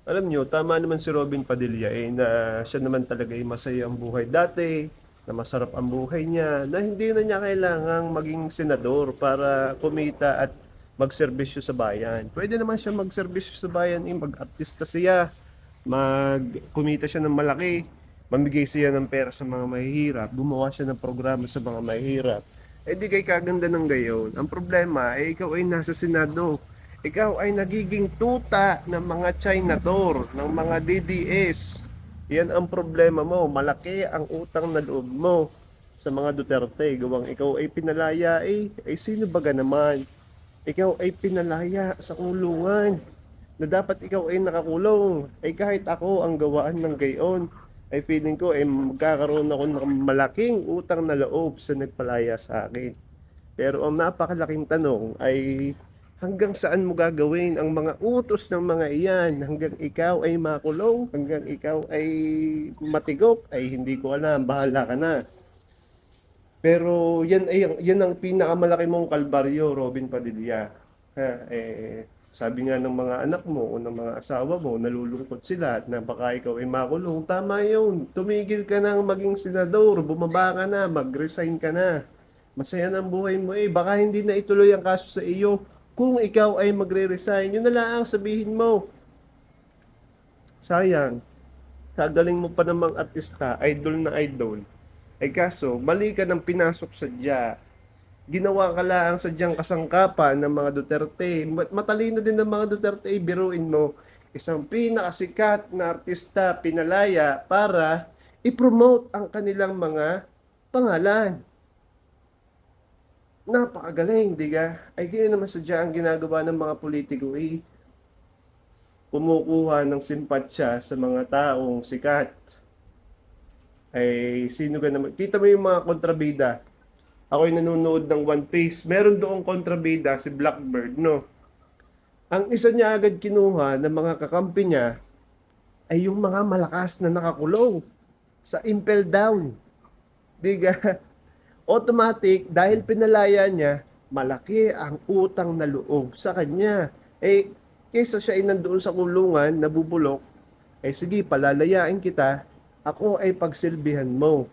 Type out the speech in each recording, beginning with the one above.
Alam niyo, tama naman si Robin Padilla na siya naman talaga ay masaya ang buhay dati, na masarap ang buhay niya, na hindi na niya kailangang maging senador para kumita at magserbisyo sa bayan. Pwede naman siya magserbisyo sa bayan, mag-artista siya, kumita siya ng malaki, mamigay siya ng pera sa mga mahihirap, gumawa siya ng programa sa mga mahihirap. Eh di kay kaganda ng gayon. Ang problema ay ikaw ay nasa Senado. Ikaw ay nagiging tuta ng mga Chinador, ng mga DDS. Yan ang problema mo. Malaki ang utang na loob mo sa mga Duterte. Gawang ikaw ay pinalaya ay sino baga naman? Ikaw ay pinalaya sa kulungan na dapat ikaw ay nakakulong. Ay kahit ako ang gawaan ng gayon, ay feeling ko ay magkakaroon ako ng malaking utang na loob sa nagpalaya sa akin. Pero ang napakalaking tanong ay hanggang saan mo gagawin ang mga utos ng mga iyan? Hanggang ikaw ay makulong? Hanggang ikaw ay matigok? Ay hindi ko alam, bahala ka na. Pero yan ang pinakamalaki mong kalbaryo, Robin Padilla. Sabi nga ng mga anak mo o ng mga asawa mo, nalulungkot sila at na baka ikaw ay makulong. Tama yun. Tumigil ka nang maging senador, bumaba ka na, mag-resign ka na. Masaya na ang buhay mo baka hindi na ituloy ang kaso sa iyo. Kung ikaw ay magre-resign, yun na lang ang sabihin mo. Sayang, kagaling mo pa namang artista, idol na idol. Ay kaso, mali ka ng pinasok sadya. Ginawa ka lang sadyang kasangkapan ng mga Duterte. Matalino din ng mga Duterte, biruin mo. Isang pinakasikat na artista pinalaya para i-promote ang kanilang mga pangalan. Napakagaling, di ka? Ay ganyan naman sadya ang ginagawa ng mga politiko kumukuha ng simpatsya sa mga taong sikat. Ay sino ka naman? Kita mo yung mga kontrabida. Ako'y nanonood ng One Piece. Meron doong kontrabida si Blackbird, no? Ang isa niya agad kinuha ng mga kakampi niya ay yung mga malakas na nakakulong sa Impel Down. Diga, automatic, dahil pinalaya niya, malaki ang utang na loob sa kanya. Kaysa siya ay nandoon sa kulungan, nabubulok, sige, palalayain kita, ako ay pagsilbihan mo.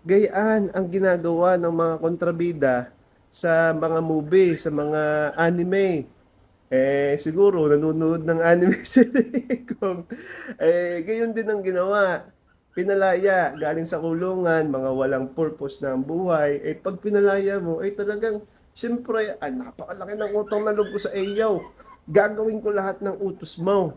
Gayaan ang ginagawa ng mga kontrabida sa mga movie, sa mga anime. Siguro nanonood ng anime si Rico. Gayon din ang ginawa. Pinalaya, galing sa kulungan, mga walang purpose na ang buhay. Pag pinalaya mo, talagang, siyempre, napakalaki ng utang na loob ko sa iyo. Gagawin ko lahat ng utos mo.